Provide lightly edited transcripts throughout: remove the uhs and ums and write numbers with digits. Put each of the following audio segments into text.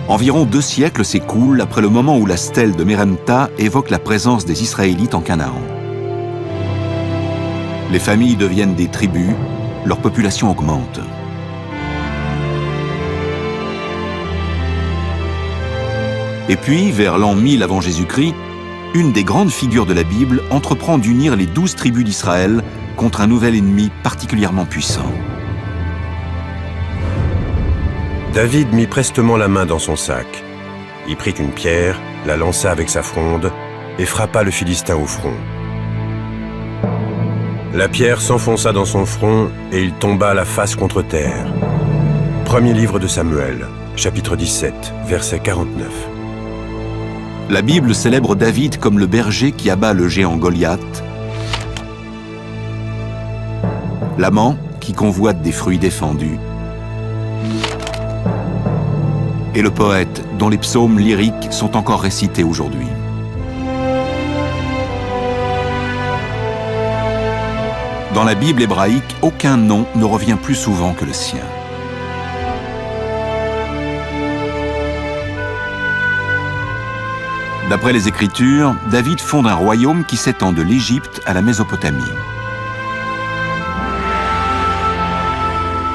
Environ 2 siècles s'écoulent après le moment où la stèle de Merenta évoque la présence des Israélites en Canaan. Les familles deviennent des tribus, leur population augmente. Et puis, vers l'an 1000 avant Jésus-Christ, une des grandes figures de la Bible entreprend d'unir les 12 tribus d'Israël contre un nouvel ennemi particulièrement puissant. David mit prestement la main dans son sac. Il prit une pierre, la lança avec sa fronde et frappa le Philistin au front. La pierre s'enfonça dans son front et il tomba la face contre terre. Premier livre de Samuel, chapitre 17, verset 49. La Bible célèbre David comme le berger qui abat le géant Goliath, l'amant qui convoite des fruits défendus, et le poète dont les psaumes lyriques sont encore récités aujourd'hui. Dans la Bible hébraïque, aucun nom ne revient plus souvent que le sien. D'après les Écritures, David fonde un royaume qui s'étend de l'Égypte à la Mésopotamie.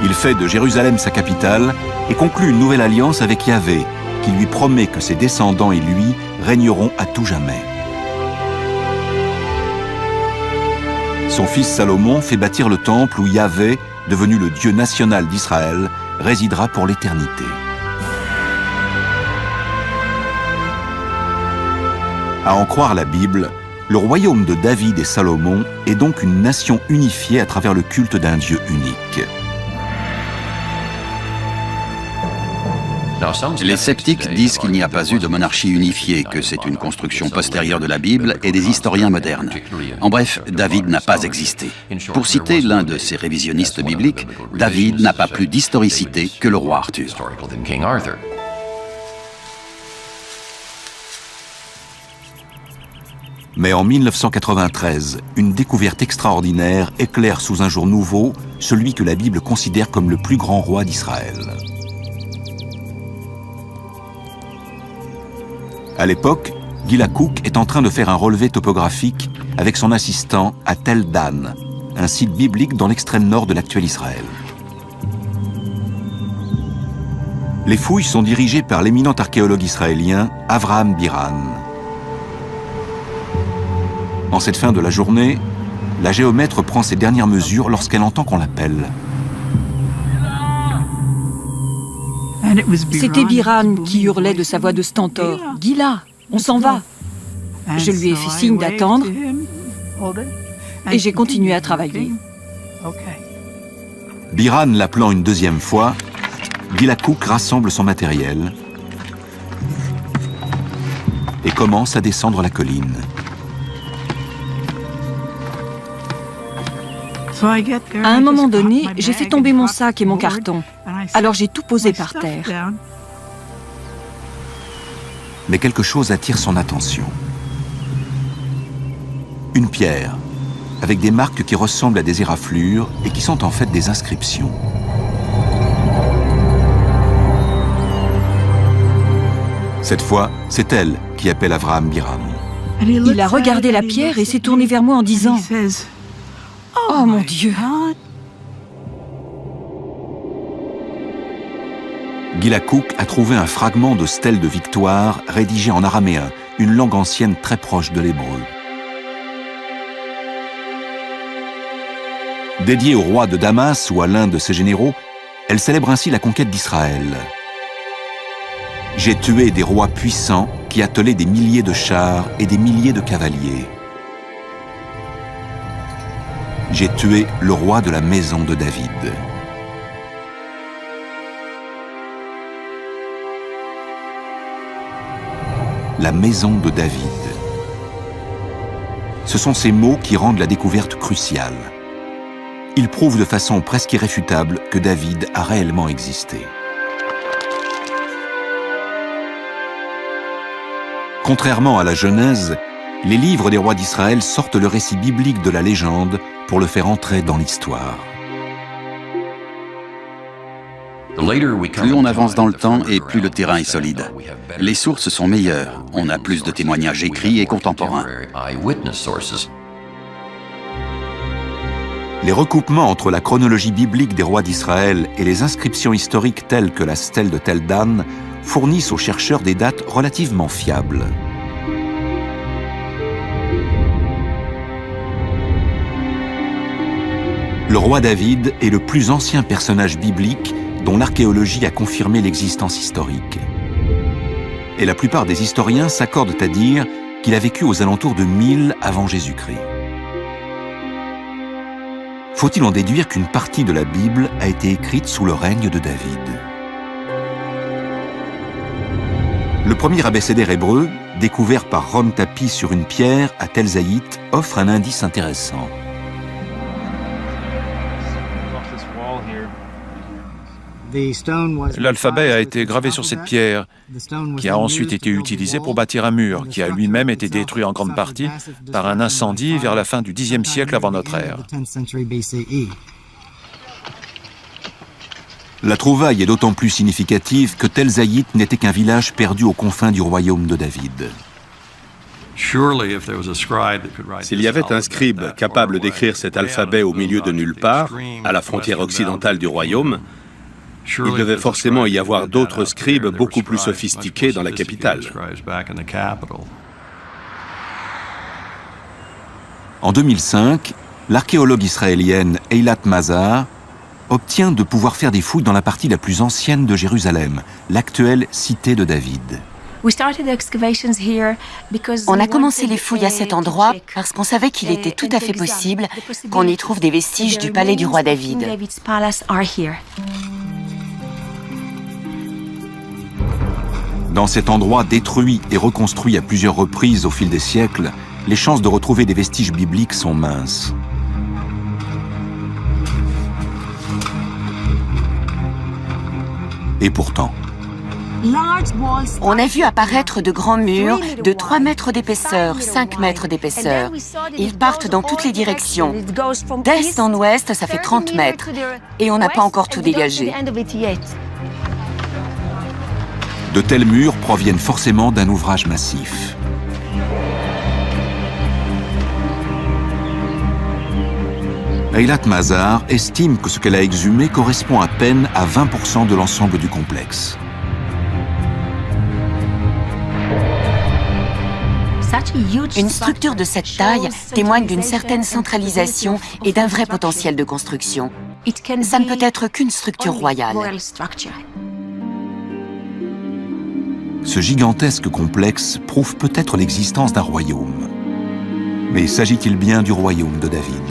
Il fait de Jérusalem sa capitale et conclut une nouvelle alliance avec Yahvé, qui lui promet que ses descendants et lui régneront à tout jamais. Son fils Salomon fait bâtir le temple où Yahvé, devenu le Dieu national d'Israël, résidera pour l'éternité. À en croire la Bible, le royaume de David et Salomon est donc une nation unifiée à travers le culte d'un Dieu unique. Les sceptiques disent qu'il n'y a pas eu de monarchie unifiée, que c'est une construction postérieure de la Bible et des historiens modernes. En bref, David n'a pas existé. Pour citer l'un de ces révisionnistes bibliques, David n'a pas plus d'historicité que le roi Arthur. Mais en 1993, une découverte extraordinaire éclaire sous un jour nouveau celui que la Bible considère comme le plus grand roi d'Israël. À l'époque, Gila Cook est en train de faire un relevé topographique avec son assistant à Tel Dan, un site biblique dans l'extrême nord de l'actuel Israël. Les fouilles sont dirigées par l'éminent archéologue israélien Avraham Biran. En cette fin de la journée, la géomètre prend ses dernières mesures lorsqu'elle entend qu'on l'appelle. C'était Biran qui hurlait de sa voix de stentor. « Gila, on s'en va !» Je lui ai fait signe d'attendre et j'ai continué à travailler. Biran l'appelant une deuxième fois, Gila Cook rassemble son matériel et commence à descendre la colline. À un moment donné, j'ai fait tomber mon sac et mon carton. Alors j'ai tout posé par terre. Mais quelque chose attire son attention. Une pierre, avec des marques qui ressemblent à des éraflures et qui sont en fait des inscriptions. Cette fois, c'est elle qui appelle Avraham Biran. Il a regardé la pierre et s'est tourné vers moi en disant « Oh mon Dieu !» Gila Cook a trouvé un fragment de stèle de victoire rédigé en araméen, une langue ancienne très proche de l'hébreu. Dédiée au roi de Damas ou à l'un de ses généraux, elle célèbre ainsi la conquête d'Israël. « J'ai tué des rois puissants qui attelaient des milliers de chars et des milliers de cavaliers. J'ai tué le roi de la maison de David. » La maison de David. Ce sont ces mots qui rendent la découverte cruciale. Ils prouvent de façon presque irréfutable que David a réellement existé. Contrairement à la Genèse, les livres des rois d'Israël sortent le récit biblique de la légende pour le faire entrer dans l'histoire. Plus on avance dans le temps et plus le terrain est solide. Les sources sont meilleures, on a plus de témoignages écrits et contemporains. Les recoupements entre la chronologie biblique des rois d'Israël et les inscriptions historiques telles que la stèle de Tel Dan fournissent aux chercheurs des dates relativement fiables. Le roi David est le plus ancien personnage biblique dont l'archéologie a confirmé l'existence historique. Et la plupart des historiens s'accordent à dire qu'il a vécu aux alentours de 1000 avant Jésus-Christ. Faut-il en déduire qu'une partie de la Bible a été écrite sous le règne de David? Le premier abécédaire hébreu, découvert par Ron Tapi sur une pierre à Tel Zaït, offre un indice intéressant. L'alphabet a été gravé sur cette pierre, qui a ensuite été utilisée pour bâtir un mur, qui a lui-même été détruit en grande partie par un incendie vers la fin du Xe siècle avant notre ère. La trouvaille est d'autant plus significative que Tel Zaït n'était qu'un village perdu aux confins du royaume de David. S'il y avait un scribe capable d'écrire cet alphabet au milieu de nulle part, à la frontière occidentale du royaume, il devait forcément y avoir d'autres scribes beaucoup plus sophistiqués dans la capitale. En 2005, l'archéologue israélienne Eilat Mazar obtient de pouvoir faire des fouilles dans la partie la plus ancienne de Jérusalem, l'actuelle cité de David. On a commencé les fouilles à cet endroit parce qu'on savait qu'il était tout à fait possible qu'on y trouve des vestiges du palais du roi David. Dans cet endroit détruit et reconstruit à plusieurs reprises au fil des siècles, les chances de retrouver des vestiges bibliques sont minces. Et pourtant, on a vu apparaître de grands murs de 3 mètres d'épaisseur, 5 mètres d'épaisseur. Ils partent dans toutes les directions. D'est en ouest, ça fait 30 mètres. Et on n'a pas encore tout dégagé. de tels murs proviennent forcément d'un ouvrage massif. Eilat Mazar estime que ce qu'elle a exhumé correspond à peine à 20% de l'ensemble du complexe. Une structure de cette taille témoigne d'une certaine centralisation et d'un vrai potentiel de construction. Ça ne peut être qu'une structure royale. Ce gigantesque complexe prouve peut-être l'existence d'un royaume. Mais s'agit-il bien du royaume de David ?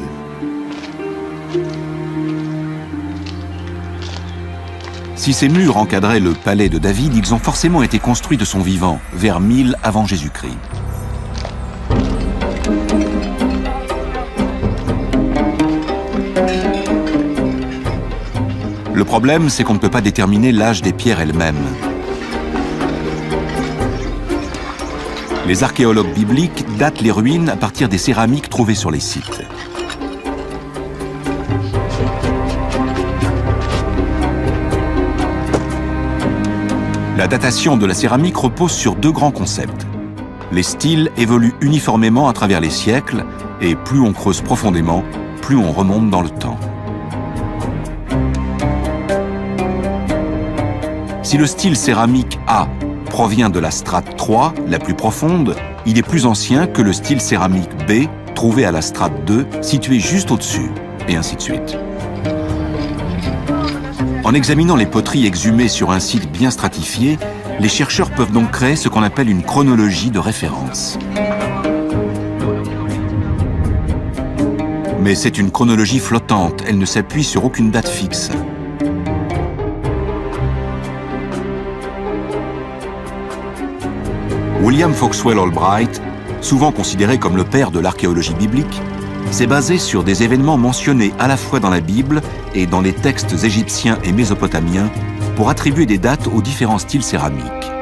Si ces murs encadraient le palais de David, ils ont forcément été construits de son vivant, vers 1000 avant Jésus-Christ. Le problème, c'est qu'on ne peut pas déterminer l'âge des pierres elles-mêmes. Les archéologues bibliques datent les ruines à partir des céramiques trouvées sur les sites. La datation de la céramique repose sur deux grands concepts. Les styles évoluent uniformément à travers les siècles, et plus on creuse profondément, plus on remonte dans le temps. Si le style céramique A provient de la strate 3, la plus profonde, il est plus ancien que le style céramique B, trouvé à la strate 2, située juste au-dessus, et ainsi de suite. En examinant les poteries exhumées sur un site bien stratifié, les chercheurs peuvent donc créer ce qu'on appelle une chronologie de référence. Mais c'est une chronologie flottante, elle ne s'appuie sur aucune date fixe. William Foxwell Albright, souvent considéré comme le père de l'archéologie biblique, s'est basé sur des événements mentionnés à la fois dans la Bible et dans les textes égyptiens et mésopotamiens pour attribuer des dates aux différents styles céramiques.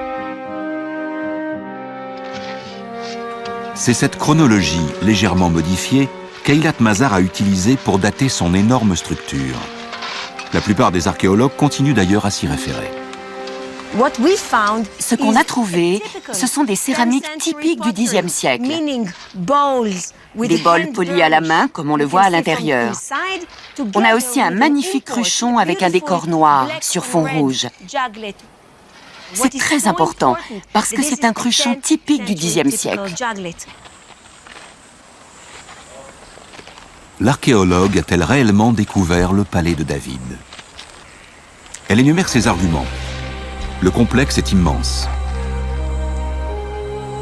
C'est cette chronologie légèrement modifiée qu'Eilat Mazar a utilisée pour dater son énorme structure. La plupart des archéologues continuent d'ailleurs à s'y référer. Ce qu'on a trouvé, ce sont des céramiques typiques du Xe siècle. Des bols polis à la main, comme on le voit à l'intérieur. On a aussi un magnifique cruchon avec un décor noir sur fond rouge. C'est très important, parce que c'est un cruchon typique du Xe siècle. L'archéologue a-t-elle réellement découvert le palais de David? Elle énumère ses arguments. Le complexe est immense.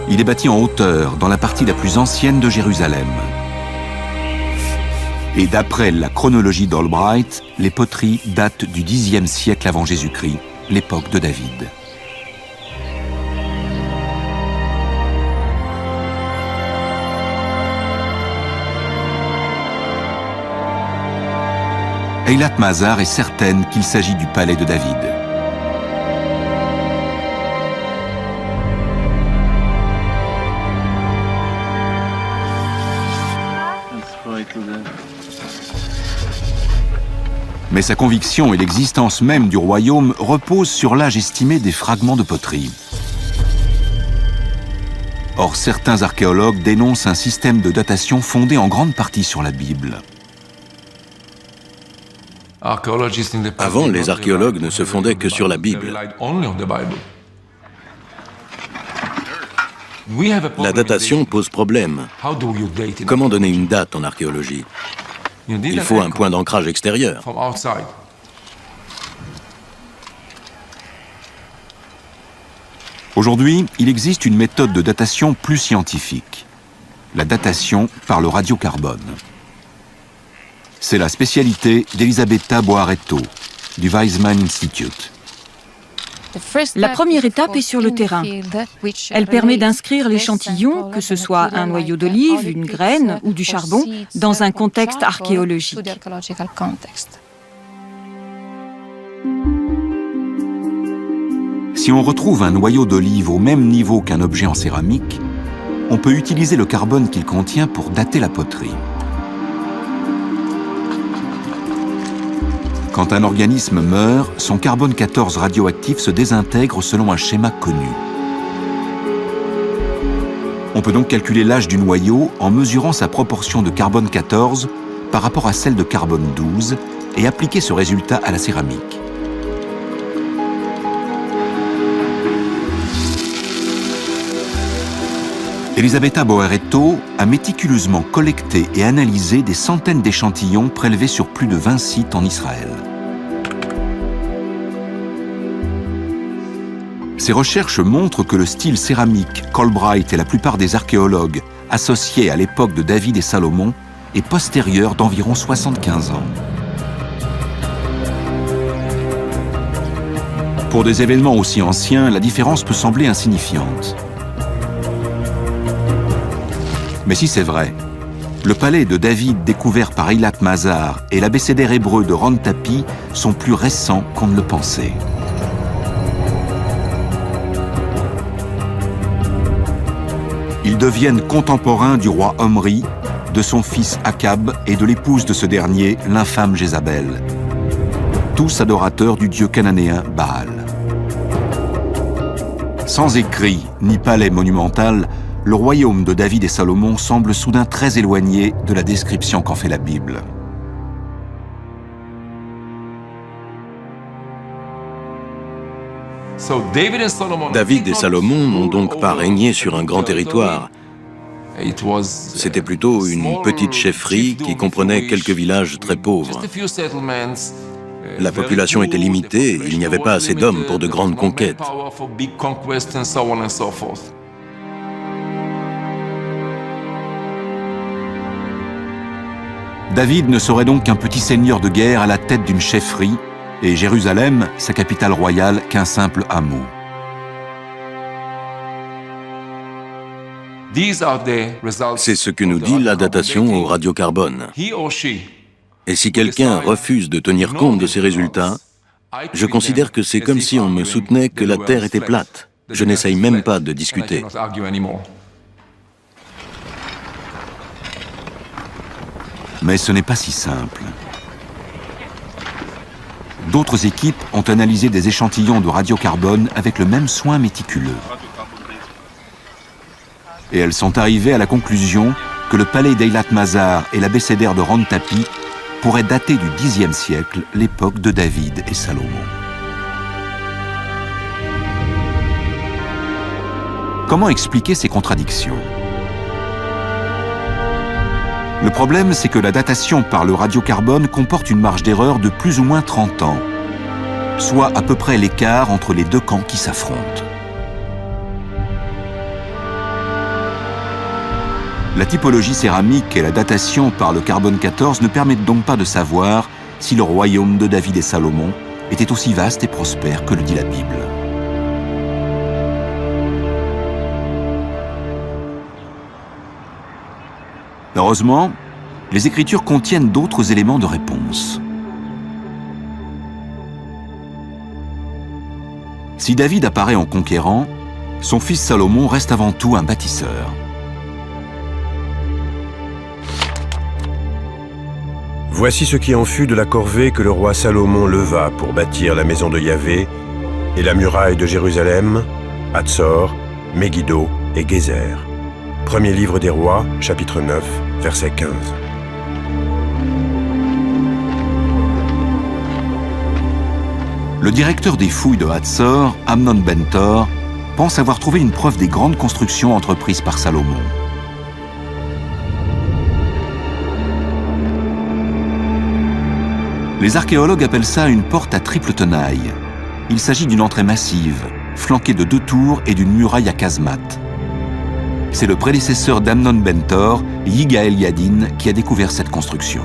Il est bâti en hauteur, dans la partie la plus ancienne de Jérusalem. Et d'après la chronologie d'Albright, les poteries datent du Xe siècle avant Jésus-Christ, l'époque de David. Eilat Mazar est certaine qu'il s'agit du palais de David. Mais sa conviction et l'existence même du royaume reposent sur l'âge estimé des fragments de poterie. Or, certains archéologues dénoncent un système de datation fondé en grande partie sur la Bible. Avant, les archéologues ne se fondaient que sur la Bible. La datation pose problème. Comment donner une date en archéologie? Il faut un point d'ancrage extérieur. Aujourd'hui, il existe une méthode de datation plus scientifique, la datation par le radiocarbone. C'est la spécialité d'Elisabetta Boaretto, du Weizmann Institute. La première étape est sur le terrain. Elle permet d'inscrire l'échantillon, que ce soit un noyau d'olive, une graine ou du charbon, dans un contexte archéologique. Si on retrouve un noyau d'olive au même niveau qu'un objet en céramique, on peut utiliser le carbone qu'il contient pour dater la poterie. Quand un organisme meurt, son carbone 14 radioactif se désintègre selon un schéma connu. On peut donc calculer l'âge du noyau en mesurant sa proportion de carbone 14 par rapport à celle de carbone 12 et appliquer ce résultat à la céramique. Elisabetta Boaretto a méticuleusement collecté et analysé des centaines d'échantillons prélevés sur plus de 20 sites en Israël. Ces recherches montrent que le style céramique qu'Albright et la plupart des archéologues associaient à l'époque de David et Salomon est postérieur d'environ 75 ans. Pour des événements aussi anciens, la différence peut sembler insignifiante. Mais si c'est vrai, le palais de David découvert par Eilat Mazar et l'abécédaire hébreu de Ron-Tapi sont plus récents qu'on ne le pensait. Ils deviennent contemporains du roi Omri, de son fils Akab et de l'épouse de ce dernier, l'infâme Jézabel, tous adorateurs du dieu cananéen Baal. Sans écrit ni palais monumental, le royaume de David et Salomon semble soudain très éloigné de la description qu'en fait la Bible. David et Salomon n'ont donc pas régné sur un grand territoire. C'était plutôt une petite chefferie qui comprenait quelques villages très pauvres. La population était limitée et il n'y avait pas assez d'hommes pour de grandes conquêtes. David ne serait donc qu'un petit seigneur de guerre à la tête d'une chefferie, et Jérusalem, sa capitale royale, qu'un simple hameau. C'est ce que nous dit la datation au radiocarbone. Et si quelqu'un refuse de tenir compte de ces résultats, je considère que c'est comme si on me soutenait que la Terre était plate. Je n'essaye même pas de discuter. Mais ce n'est pas si simple. d'autres équipes ont analysé des échantillons de radiocarbone avec le même soin méticuleux. Et elles sont arrivées à la conclusion que le palais d'Eilat Mazar et l'abécédaire de Rantapi pourraient dater du Xe siècle, l'époque de David et Salomon. Comment expliquer ces contradictions? Le problème, c'est que la datation par le radiocarbone comporte une marge d'erreur de plus ou moins 30 ans, soit à peu près l'écart entre les deux camps qui s'affrontent. La typologie céramique et la datation par le carbone 14 ne permettent donc pas de savoir si le royaume de David et Salomon était aussi vaste et prospère que le dit la Bible. Heureusement, les Écritures contiennent d'autres éléments de réponse. Si David apparaît en conquérant, son fils Salomon reste avant tout un bâtisseur. Voici ce qui en fut de la corvée que le roi Salomon leva pour bâtir la maison de Yahvé et la muraille de Jérusalem, Hatzor, Megiddo et Gézer. Premier livre des rois, chapitre 9, verset 15. Le directeur des fouilles de Hatzor, Amnon Ben-Tor, pense avoir trouvé une preuve des grandes constructions entreprises par Salomon. Les archéologues appellent ça une porte à triple tenaille. Il s'agit d'une entrée massive, flanquée de 2 tours et d'une muraille à casemate. C'est le prédécesseur d'Amnon Ben-Tor, Yigael Yadin, qui a découvert cette construction.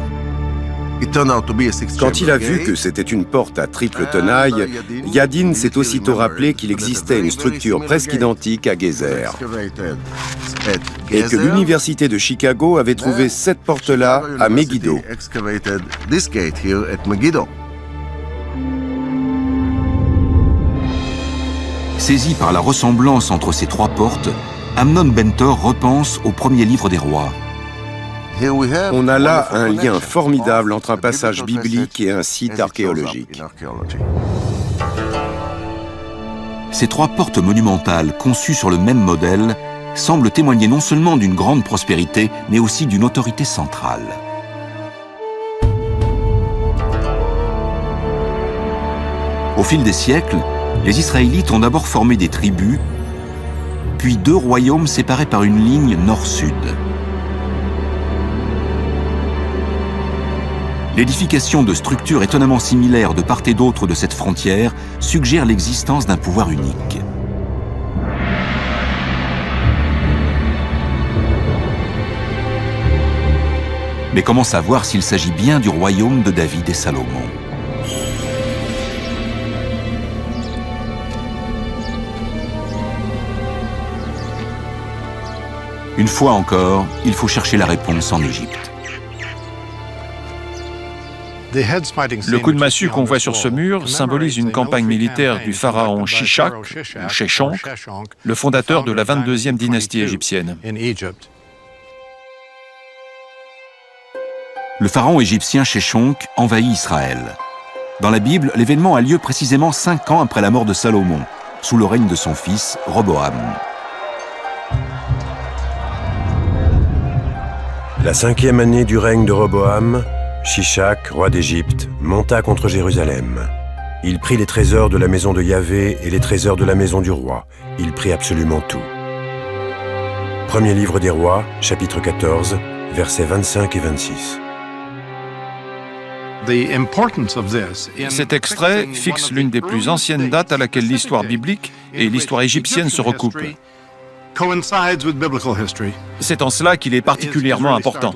Quand il a vu que c'était une porte à triple tenaille, Yadin s'est aussitôt rappelé qu'il existait une structure presque identique à Gézer et que l'université de Chicago avait trouvé cette porte-là à Megiddo. Saisi par la ressemblance entre ces 3 portes, Amnon Ben-Tor repense au premier livre des rois. On a là un lien formidable entre un passage biblique et un site archéologique. Ces 3 portes monumentales, conçues sur le même modèle, semblent témoigner non seulement d'une grande prospérité, mais aussi d'une autorité centrale. Au fil des siècles, les Israélites ont d'abord formé des tribus, puis 2 royaumes séparés par une ligne nord-sud. L'édification de structures étonnamment similaires de part et d'autre de cette frontière suggère l'existence d'un pouvoir unique. Mais comment savoir s'il s'agit bien du royaume de David et Salomon? Une fois encore, il faut chercher la réponse en Égypte. Le coup de massue qu'on voit sur ce mur symbolise une campagne militaire du pharaon Shishak, ou Sheshonq, le fondateur de la 22e dynastie égyptienne. Le pharaon égyptien Sheshonq envahit Israël. Dans la Bible, l'événement a lieu précisément 5 ans après la mort de Salomon, sous le règne de son fils, Roboam. La 5e année du règne de Roboam, Shishak, roi d'Égypte, monta contre Jérusalem. Il prit les trésors de la maison de Yahvé et les trésors de la maison du roi. Il prit absolument tout. Premier livre des rois, chapitre 14, versets 25 et 26. Cet extrait fixe l'une des plus anciennes dates à laquelle l'histoire biblique et l'histoire égyptienne se recoupent. C'est en cela qu'il est particulièrement important.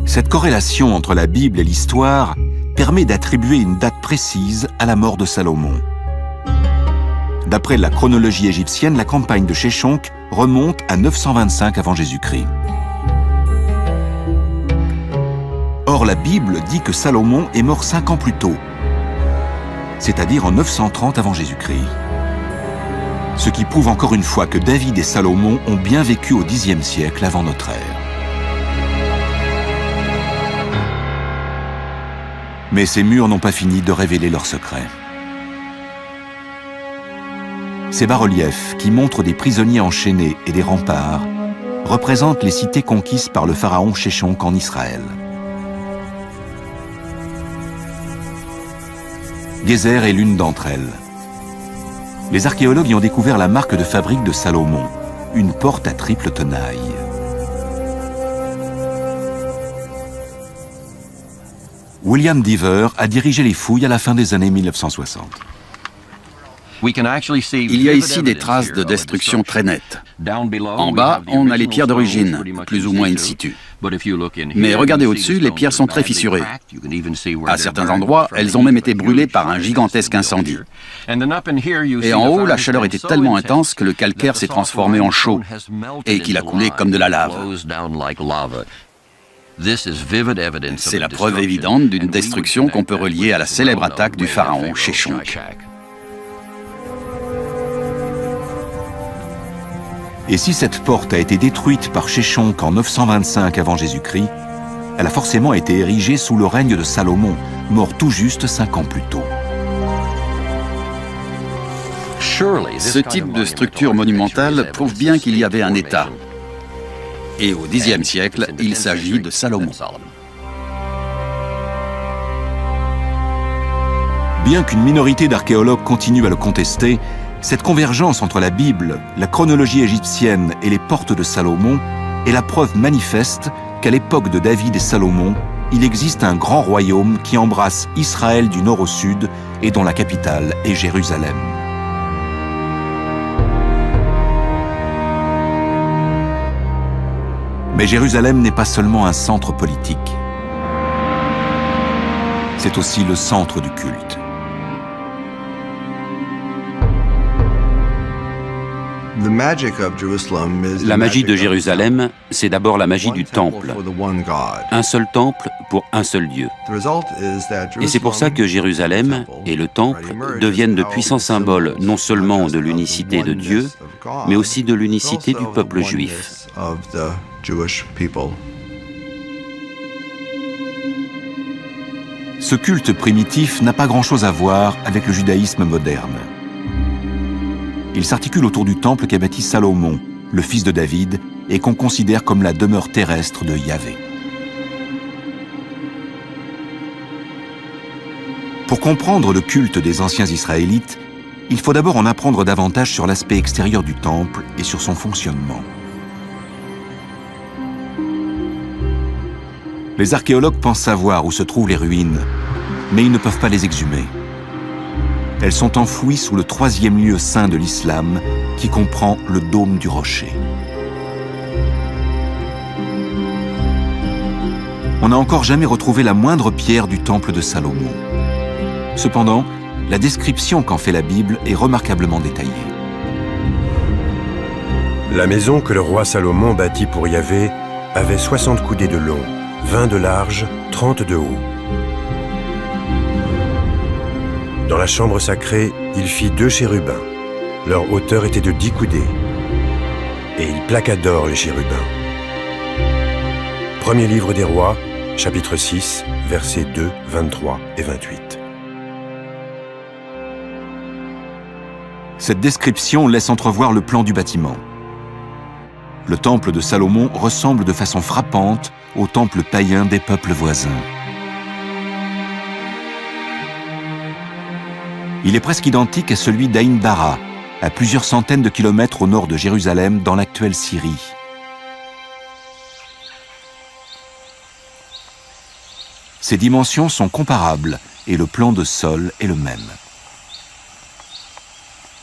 Cette corrélation entre la Bible et l'histoire permet d'attribuer une date précise à la mort de Salomon. D'après la chronologie égyptienne, la campagne de Sheshonq remonte à 925 avant Jésus-Christ. Or, la Bible dit que Salomon est mort 5 ans plus tôt, c'est-à-dire en 930 avant Jésus-Christ. Ce qui prouve encore une fois que David et Salomon ont bien vécu au Xe siècle avant notre ère. Mais ces murs n'ont pas fini de révéler leurs secrets. Ces bas-reliefs, qui montrent des prisonniers enchaînés et des remparts, représentent les cités conquises par le pharaon Sheshonq en Israël. Gézer est l'une d'entre elles. Les archéologues y ont découvert la marque de fabrique de Salomon, une porte à triple tenaille. William Dever a dirigé les fouilles à la fin des années 1960. Il y a ici des traces de destruction très nettes. En bas, on a les pierres d'origine, plus ou moins in situ. Mais regardez au-dessus, les pierres sont très fissurées. À certains endroits, elles ont même été brûlées par un gigantesque incendie. Et en haut, la chaleur était tellement intense que le calcaire s'est transformé en chaux et qu'il a coulé comme de la lave. C'est la preuve évidente d'une destruction qu'on peut relier à la célèbre attaque du pharaon Sheshonq. Et si cette porte a été détruite par Sheshonq en 925 avant Jésus-Christ, elle a forcément été érigée sous le règne de Salomon, mort tout juste 5 ans plus tôt. Ce type de structure monumentale prouve bien qu'il y avait un État. Et au Xe siècle, il s'agit de Salomon. Bien qu'une minorité d'archéologues continue à le contester, cette convergence entre la Bible, la chronologie égyptienne et les portes de Salomon est la preuve manifeste qu'à l'époque de David et Salomon, il existe un grand royaume qui embrasse Israël du nord au sud et dont la capitale est Jérusalem. Mais Jérusalem n'est pas seulement un centre politique. C'est aussi le centre du culte. La magie de Jérusalem, c'est d'abord la magie du temple. Un seul temple pour un seul Dieu. Et c'est pour ça que Jérusalem et le temple deviennent de puissants symboles non seulement de l'unicité de Dieu, mais aussi de l'unicité du peuple juif. Ce culte primitif n'a pas grand-chose à voir avec le judaïsme moderne. Il s'articule autour du temple qu'a bâti Salomon, le fils de David, et qu'on considère comme la demeure terrestre de Yahvé. Pour comprendre le culte des anciens Israélites, il faut d'abord en apprendre davantage sur l'aspect extérieur du temple et sur son fonctionnement. Les archéologues pensent savoir où se trouvent les ruines, mais ils ne peuvent pas les exhumer. Elles sont enfouies sous le 3e lieu saint de l'islam, qui comprend le dôme du rocher. On n'a encore jamais retrouvé la moindre pierre du temple de Salomon. Cependant, la description qu'en fait la Bible est remarquablement détaillée. La maison que le roi Salomon bâtit pour Yahvé avait 60 coudées de long, 20 de large, 30 de haut. Dans la chambre sacrée, il fit 2 chérubins. Leur hauteur était de 10 coudées. Et il plaqua d'or les chérubins. Premier livre des rois, chapitre 6, versets 2, 23 et 28. Cette description laisse entrevoir le plan du bâtiment. Le temple de Salomon ressemble de façon frappante au temple païen des peuples voisins. Il est presque identique à celui d'Aïn Dara, à plusieurs centaines de kilomètres au nord de Jérusalem, dans l'actuelle Syrie. Ces dimensions sont comparables et le plan de sol est le même.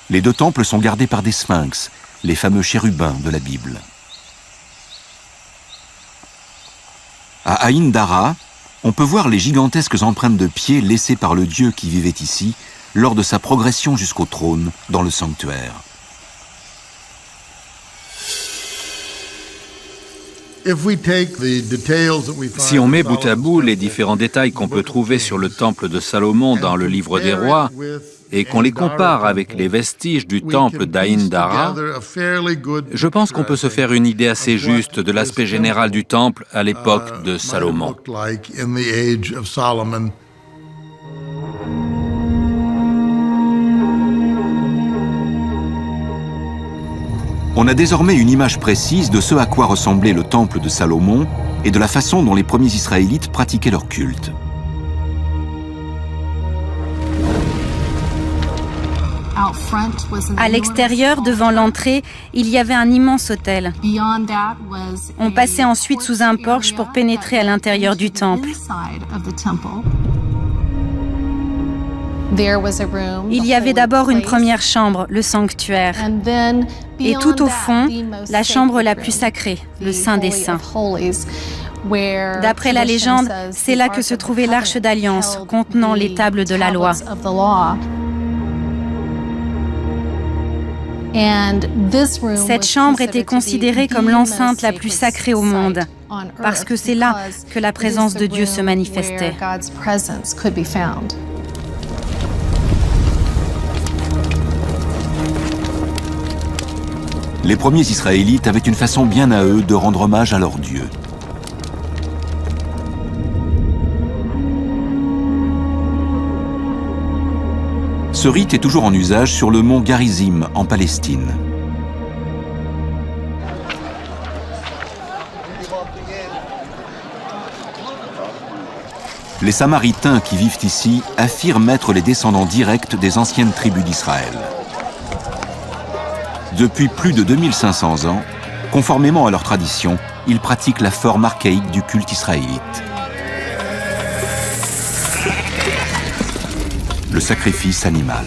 Les 2 temples sont gardés par des sphinx, les fameux chérubins de la Bible. À Aïn Dara, on peut voir les gigantesques empreintes de pieds laissées par le Dieu qui vivait ici lors de sa progression jusqu'au trône dans le sanctuaire. Si on met bout à bout les différents détails qu'on peut trouver sur le temple de Salomon dans le livre des rois et qu'on les compare avec les vestiges du temple d'Aïn Dara, je pense qu'on peut se faire une idée assez juste de l'aspect général du temple à l'époque de Salomon. On a désormais une image précise de ce à quoi ressemblait le temple de Salomon et de la façon dont les premiers Israélites pratiquaient leur culte. À l'extérieur, devant l'entrée, il y avait un immense autel. On passait ensuite sous un porche pour pénétrer à l'intérieur du temple. Il y avait d'abord une première chambre, le sanctuaire, et tout au fond, la chambre la plus sacrée, le Saint des Saints. D'après la légende, c'est là que se trouvait l'Arche d'Alliance contenant les tables de la loi. Cette chambre était considérée comme l'enceinte la plus sacrée au monde, parce que c'est là que la présence de Dieu se manifestait. Les premiers Israélites avaient une façon bien à eux de rendre hommage à leur Dieu. Ce rite est toujours en usage sur le mont Garizim, en Palestine. Les Samaritains qui vivent ici affirment être les descendants directs des anciennes tribus d'Israël. Depuis plus de 2500 ans, conformément à leur tradition, ils pratiquent la forme archaïque du culte israélite. Le sacrifice animal.